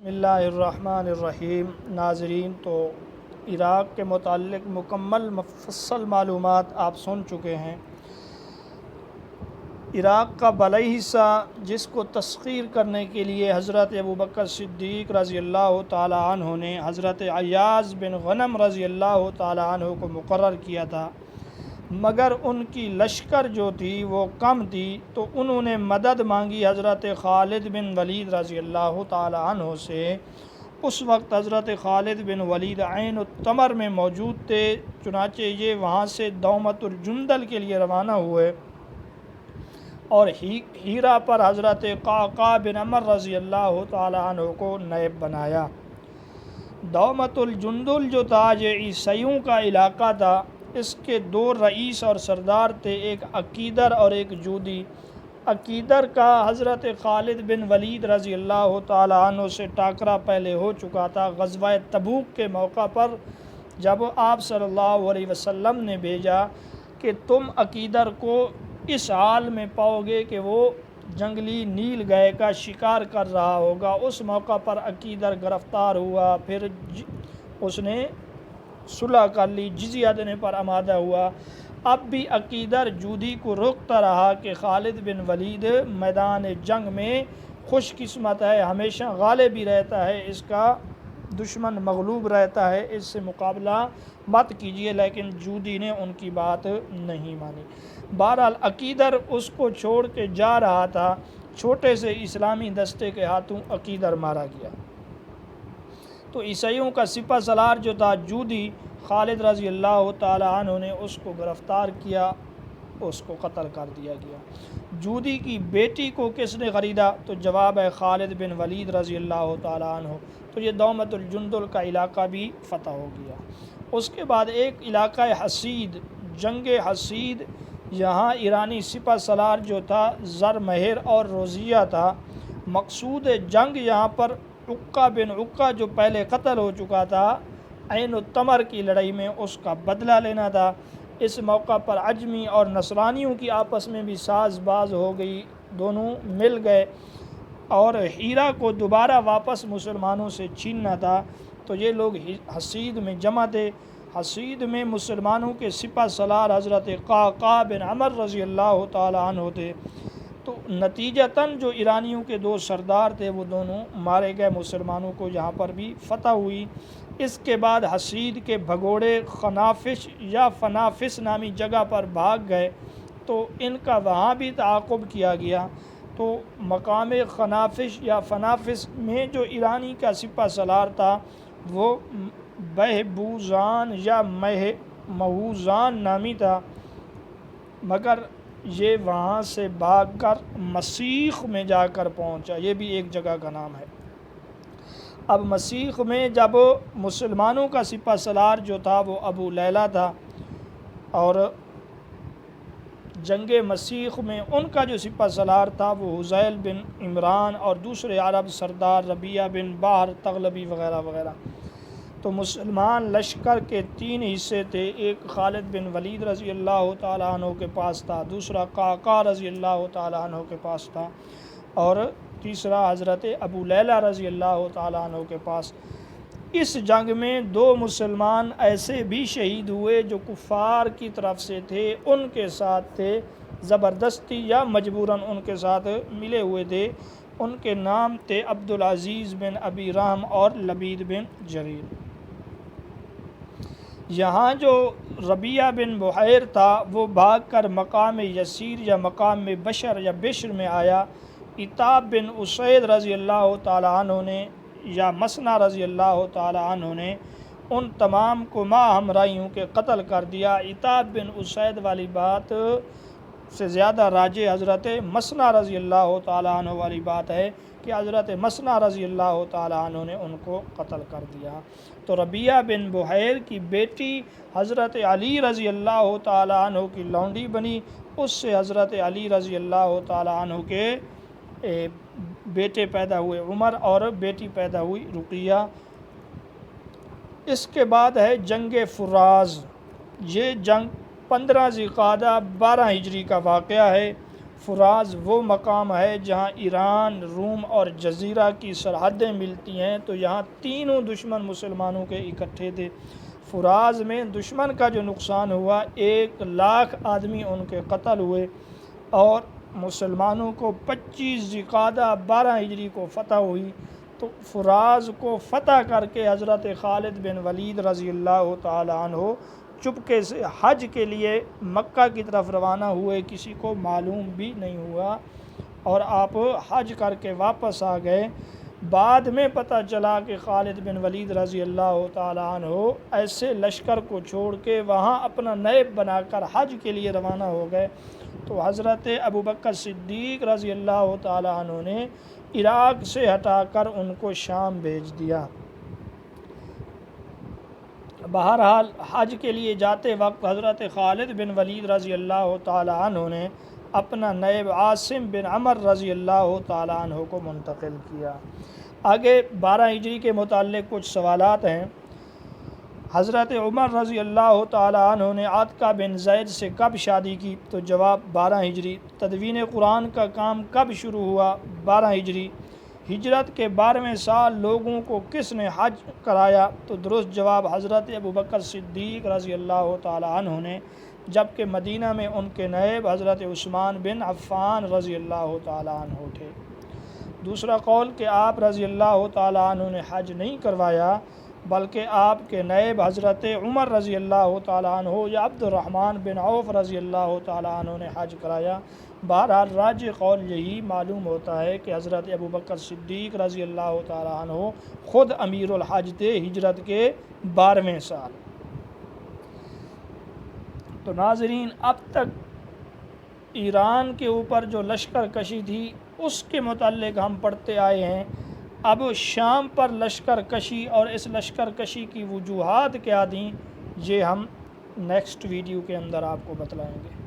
بسم اللہ الرحمن الرحیم۔ ناظرین، تو عراق کے متعلق مکمل مفصل معلومات آپ سن چکے ہیں۔ عراق کا بالائی حصہ، جس کو تسخیر کرنے کے لیے حضرت ابوبکر صدیق رضی اللہ تعالی عنہ نے حضرت عیاض بن غنم رضی اللہ تعالی عنہ کو مقرر کیا تھا، مگر ان کی لشکر جو تھی وہ کم تھی، تو انہوں نے مدد مانگی حضرت خالد بن ولید رضی اللہ تعالی عنہ سے۔ اس وقت حضرت خالد بن ولید عین التمر میں موجود تھے، چنانچہ یہ وہاں سے دومت الجندل کے لیے روانہ ہوئے اور ہیرا پر حضرت قعقاع بن عمر رضی اللہ تعالی عنہ کو نائب بنایا۔ دومت الجندل جو تھا یہ عیسائیوں کا علاقہ تھا۔ اس کے دو رئیس اور سردار تھے، ایک عقیدر اور ایک جودی۔ عقیدر کا حضرت خالد بن ولید رضی اللہ تعالی عنہ سے ٹاکرا پہلے ہو چکا تھا۔ غزوہ تبوک کے موقع پر جب آپ صلی اللہ علیہ وسلم نے بھیجا کہ تم عقیدر کو اس حال میں پاؤ گے کہ وہ جنگلی نیل گائے کا شکار کر رہا ہوگا، اس موقع پر عقیدر گرفتار ہوا، پھر اس نے صلح کر لی، جزیہ دینے پر آمادہ ہوا۔ اب بھی عقیدر جودی کو روکتا رہا کہ خالد بن ولید میدان جنگ میں خوش قسمت ہے، ہمیشہ غالب ہی رہتا ہے، اس کا دشمن مغلوب رہتا ہے، اس سے مقابلہ مت کیجیے، لیکن جودی نے ان کی بات نہیں مانی۔ بہرحال عقیدر اس کو چھوڑ کے جا رہا تھا، چھوٹے سے اسلامی دستے کے ہاتھوں عقیدر مارا گیا۔ تو عیسائیوں کا سپہ سالار جو تھا جودی، خالد رضی اللہ تعالی عنہ نے اس کو گرفتار کیا، اس کو قتل کر دیا گیا۔ جودی کی بیٹی کو کس نے خریدا؟ تو جواب ہے خالد بن ولید رضی اللہ تعالی عنہ۔ تو یہ دومت الجندل کا علاقہ بھی فتح ہو گیا۔ اس کے بعد ایک علاقہ حسید، جنگ حسید، یہاں ایرانی سپہ سالار جو تھا زرمہر اور روزیہ تھا۔ مقصود جنگ یہاں پر عقہ بن عقہ جو پہلے قتل ہو چکا تھا عین التمر کی لڑائی میں، اس کا بدلہ لینا تھا۔ اس موقع پر عجمی اور نصرانیوں کی آپس میں بھی ساز باز ہو گئی، دونوں مل گئے اور ہیرا کو دوبارہ واپس مسلمانوں سے چھیننا تھا۔ تو یہ لوگ حسید میں جمع تھے۔ حسید میں مسلمانوں کے سپہ سالار حضرت قعقاع بن عمر رضی اللہ تعالی عنہ تھے۔ تو نتیجتاً جو ایرانیوں کے دو سردار تھے وہ دونوں مارے گئے، مسلمانوں کو یہاں پر بھی فتح ہوئی۔ اس کے بعد حسید کے بھگوڑے خنافش یا فنافس نامی جگہ پر بھاگ گئے، تو ان کا وہاں بھی تعاقب کیا گیا۔ تو مقام خنافش یا فنافس میں جو ایرانی کا سپہ سالار تھا وہ بہبوزان یا مہوزان نامی تھا، مگر یہ وہاں سے بھاگ کر مسیخ میں جا کر پہنچا، یہ بھی ایک جگہ کا نام ہے۔ اب مسیخ میں جب مسلمانوں کا سپہ سالار جو تھا وہ ابو لیلہ تھا، اور جنگ مسیخ میں ان کا جو سپہ سالار تھا وہ حذیل بن عمران اور دوسرے عرب سردار ربیعہ بن بحر تغلبی وغیرہ وغیرہ۔ تو مسلمان لشکر کے تین حصے تھے، ایک خالد بن ولید رضی اللہ تعالی عنہ کے پاس تھا، دوسرا قعقاع رضی اللہ تعالی عنہ کے پاس تھا، اور تیسرا حضرت ابو لیلہ رضی اللہ تعالی عنہ کے پاس۔ اس جنگ میں دو مسلمان ایسے بھی شہید ہوئے جو کفار کی طرف سے تھے، ان کے ساتھ تھے، زبردستی یا مجبوراً ان کے ساتھ ملے ہوئے تھے۔ ان کے نام تھے عبدالعزیز بن ابی رحم اور لبید بن جریر۔ یہاں جو ربیعہ بن بحیر تھا وہ بھاگ کر مقام یسیر یا مقام بشر یا بشر میں آیا۔ عتاب بن اسید رضی اللہ تعالی عنہ نے یا مسنہ رضی اللہ تعالی عنہ نے ان تمام کو ماہ ہمراہیوں کے قتل کر دیا۔ عتاب بن اسید والی بات سے زیادہ راجح حضرت مسنہ رضی اللہ تعالی عنہ والی بات ہے کہ حضرت مسنہ رضی اللہ تعالی عنہ نے ان کو قتل کر دیا۔ تو ربیعہ بن بحیر کی بیٹی حضرت علی رضی اللہ تعالی عنہ کی لونڈی بنی، اس سے حضرت علی رضی اللہ تعالی عنہ کے بیٹے پیدا ہوئے عمر اور بیٹی پیدا ہوئی رقیہ۔ اس کے بعد ہے جنگ فراز۔ یہ جنگ 15 ذی القعدہ 12 ہجری کا واقعہ ہے۔ فراز وہ مقام ہے جہاں ایران، روم اور جزیرہ کی سرحدیں ملتی ہیں، تو یہاں تینوں دشمن مسلمانوں کے اکٹھے تھے۔ فراز میں دشمن کا جو نقصان ہوا، 1,00,000 آدمی ان کے قتل ہوئے، اور مسلمانوں کو 25 ذوالقعدہ 12 ہجری کو فتح ہوئی۔ تو فراز کو فتح کر کے حضرت خالد بن ولید رضی اللہ تعالی عنہ چپکے سے حج کے لیے مکہ کی طرف روانہ ہوئے، کسی کو معلوم بھی نہیں ہوا، اور آپ حج کر کے واپس آ گئے۔ بعد میں پتہ چلا کہ خالد بن ولید رضی اللہ تعالی عنہ ایسے لشکر کو چھوڑ کے وہاں اپنا نائب بنا کر حج کے لیے روانہ ہو گئے۔ تو حضرت ابوبکر صدیق رضی اللہ تعالی عنہ نے عراق سے ہٹا کر ان کو شام بھیج دیا۔ بہرحال حج کے لیے جاتے وقت حضرت خالد بن ولید رضی اللہ تعالی عنہ نے اپنا نائب عاصم بن عمر رضی اللہ تعالی عنہ کو منتقل کیا۔ آگے 12 ہجری کے متعلق کچھ سوالات ہیں۔ حضرت عمر رضی اللہ تعالی عنہ نے عاتقہ بن زید سے کب شادی کی؟ تو جواب 12 ہجری۔ تدوین قرآن کا کام کب شروع ہوا؟ 12 ہجری۔ ہجرت کے 12ویں سال لوگوں کو کس نے حج کرایا؟ تو درست جواب حضرت ابوبکر صدیق رضی اللہ تعالی عنہ نے، جبکہ مدینہ میں ان کے نائب حضرت عثمان بن عفان رضی اللہ تعالی عنہ تھے۔ دوسرا قول کہ آپ رضی اللہ تعالی عنہ نے حج نہیں کروایا، بلکہ آپ کے نائب حضرت عمر رضی اللہ تعالی عنہ یا عبد الرحمن بن عوف رضی اللہ تعالی عنہ نے حج کرایا۔ بہرحال راجح قول یہی معلوم ہوتا ہے کہ حضرت ابوبکر صدیق رضی اللہ تعالی عنہ خود امیر الحج تھے ہجرت کے 12ویں سال۔ تو ناظرین، اب تک ایران کے اوپر جو لشکر کشی تھی اس کے متعلق ہم پڑھتے آئے ہیں۔ اب شام پر لشکر کشی اور اس لشکر کشی کی وجوہات کیا تھیں، یہ ہم نیکسٹ ویڈیو کے اندر آپ کو بتلائیں گے۔